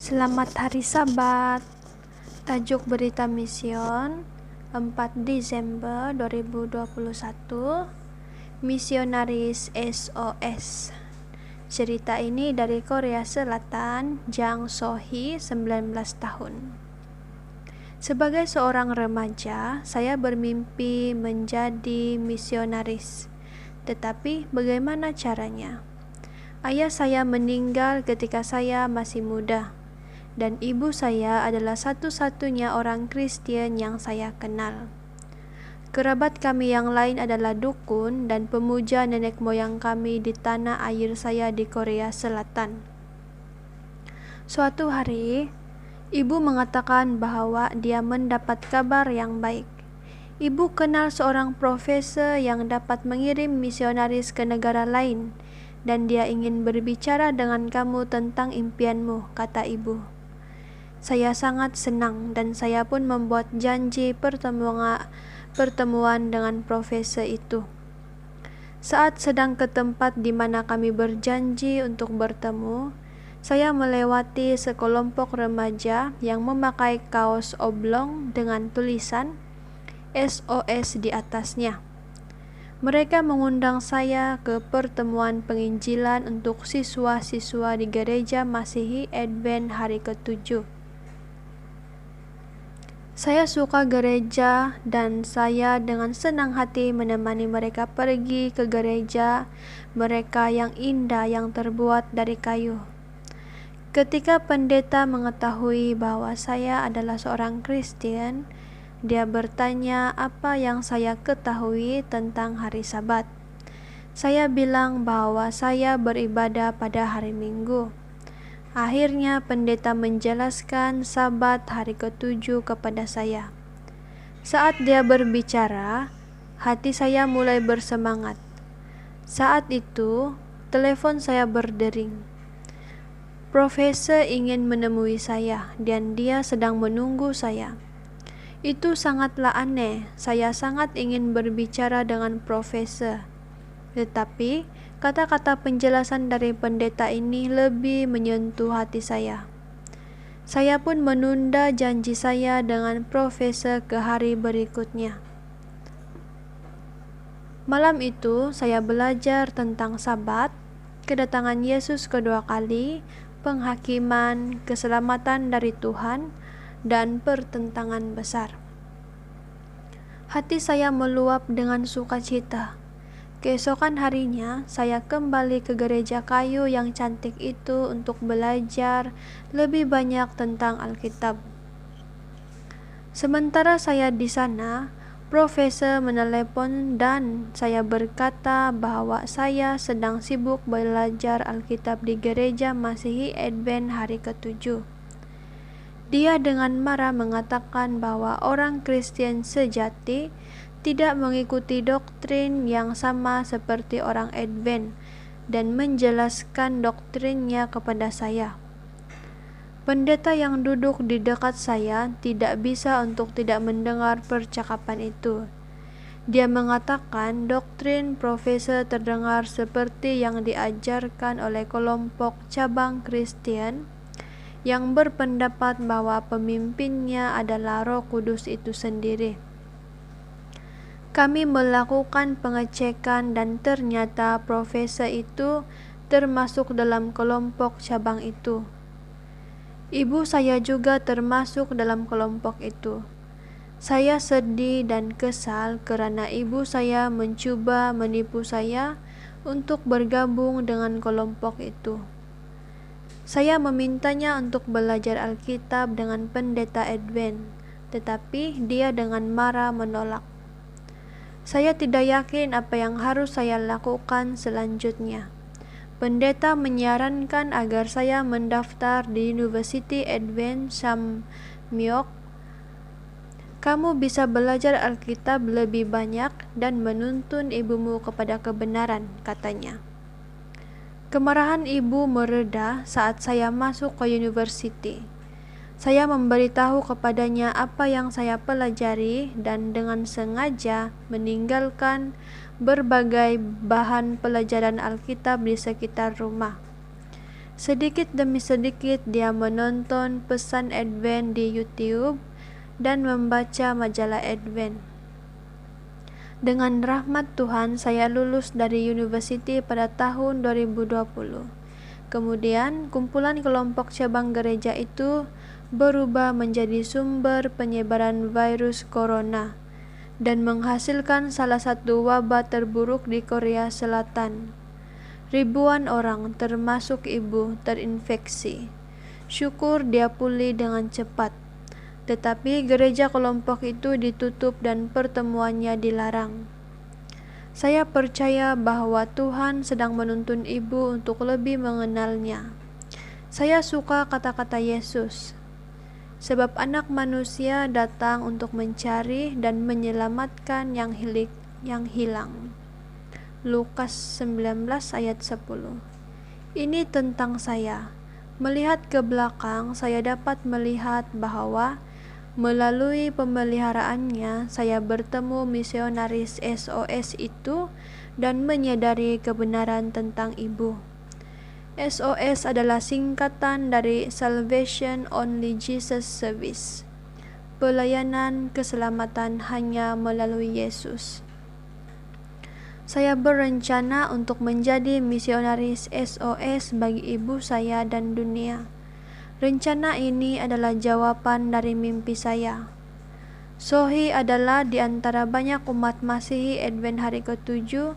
Selamat Hari Sabat. Tajuk berita Mision 4 Desember 2021. Misionaris SOS. Cerita ini dari Korea Selatan, Jang So-hee, 19 tahun. Sebagai seorang remaja, saya bermimpi menjadi misionaris. Tetapi bagaimana caranya? Ayah saya meninggal ketika saya masih muda, dan ibu saya adalah satu-satunya orang Kristen yang saya kenal. Kerabat kami yang lain adalah dukun dan pemuja nenek moyang kami di tanah air saya di Korea Selatan. Suatu hari, ibu mengatakan bahwa dia mendapat kabar yang baik. Ibu kenal seorang profesor yang dapat mengirim misionaris ke negara lain, dan dia ingin berbicara dengan kamu tentang impianmu, kata ibu. Saya sangat senang dan saya pun membuat janji pertemuan dengan profesor itu. Saat sedang ke tempat di mana kami berjanji untuk bertemu, saya melewati sekelompok remaja yang memakai kaos oblong dengan tulisan SOS di atasnya. Mereka mengundang saya ke pertemuan penginjilan untuk siswa-siswa di gereja Masihi Advent hari ke-7. Saya suka gereja dan saya dengan senang hati menemani mereka pergi ke gereja mereka yang indah yang terbuat dari kayu. Ketika pendeta mengetahui bahwa saya adalah seorang Kristen, dia bertanya apa yang saya ketahui tentang hari Sabat. Saya bilang bahwa saya beribadah pada hari Minggu. Akhirnya pendeta menjelaskan Sabat hari ke-7 kepada saya. Saat dia berbicara, hati saya mulai bersemangat. Saat itu, telepon saya berdering. Profesor ingin menemui saya dan dia sedang menunggu saya. Itu sangatlah aneh. Saya sangat ingin berbicara dengan profesor. Tetapi kata-kata penjelasan dari pendeta ini lebih menyentuh hati saya. Saya pun menunda janji saya dengan profesor ke hari berikutnya. Malam itu saya belajar tentang Sabat, kedatangan Yesus kedua kali, penghakiman, keselamatan dari Tuhan, dan pertentangan besar. Hati saya meluap dengan sukacita. Keesokan harinya, saya kembali ke gereja kayu yang cantik itu untuk belajar lebih banyak tentang Alkitab. Sementara saya di sana, profesor menelepon dan saya berkata bahwa saya sedang sibuk belajar Alkitab di gereja Masihi Advent hari ke-7. Dia dengan marah mengatakan bahwa orang Kristen sejati tidak mengikuti doktrin yang sama seperti orang Advent dan menjelaskan doktrinnya kepada saya. Pendeta yang duduk di dekat saya tidak bisa untuk tidak mendengar percakapan itu. Dia mengatakan doktrin profesor terdengar seperti yang diajarkan oleh kelompok cabang Kristen yang berpendapat bahwa pemimpinnya adalah Roh Kudus itu sendiri. Kami melakukan pengecekan dan ternyata profesor itu termasuk dalam kelompok cabang itu. Ibu saya juga termasuk dalam kelompok itu. Saya sedih dan kesal karena ibu saya mencoba menipu saya untuk bergabung dengan kelompok itu. Saya memintanya untuk belajar Alkitab dengan pendeta Advent, tetapi dia dengan marah menolak. Saya tidak yakin apa yang harus saya lakukan selanjutnya. Pendeta menyarankan agar saya mendaftar di University Advent Samyok. Kamu bisa belajar Alkitab lebih banyak dan menuntun ibumu kepada kebenaran, katanya. Kemarahan ibu mereda saat saya masuk ke university. Saya memberitahu kepadanya apa yang saya pelajari dan dengan sengaja meninggalkan berbagai bahan pelajaran Alkitab di sekitar rumah. Sedikit demi sedikit dia menonton pesan Advent di YouTube dan membaca majalah Advent. Dengan rahmat Tuhan, saya lulus dari university pada tahun 2020. Kemudian, kumpulan kelompok cabang gereja itu berubah menjadi sumber penyebaran virus corona dan menghasilkan salah satu wabah terburuk di Korea Selatan. Ribuan orang, termasuk ibu, terinfeksi. Syukur dia pulih dengan cepat. Tetapi gereja kelompok itu ditutup dan pertemuannya dilarang. Saya percaya bahwa Tuhan sedang menuntun ibu untuk lebih mengenalnya. Saya suka kata-kata Yesus, sebab Anak Manusia datang untuk mencari dan menyelamatkan yang hilang. Lukas 19 ayat 10. Ini tentang saya. Melihat ke belakang, saya dapat melihat bahwa melalui pemeliharaannya, saya bertemu misionaris SOS itu dan menyadari kebenaran tentang ibu. SOS adalah singkatan dari Salvation Only Jesus Service, pelayanan keselamatan hanya melalui Yesus. Saya berencana untuk menjadi misionaris SOS bagi ibu saya dan dunia. Rencana ini adalah jawaban dari mimpi saya. Sohee adalah di antara banyak umat Masihi Advent hari ke-7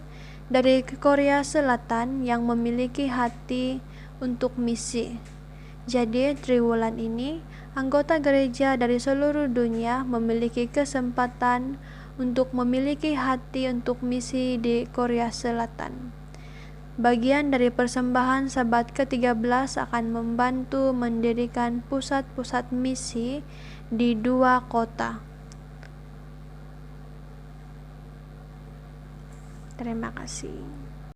dari Korea Selatan yang memiliki hati untuk misi. Jadi, triwulan ini, anggota gereja dari seluruh dunia memiliki kesempatan untuk memiliki hati untuk misi di Korea Selatan. Bagian dari persembahan Sabat ke-13 akan membantu mendirikan pusat-pusat misi di 2 kota. Terima kasih.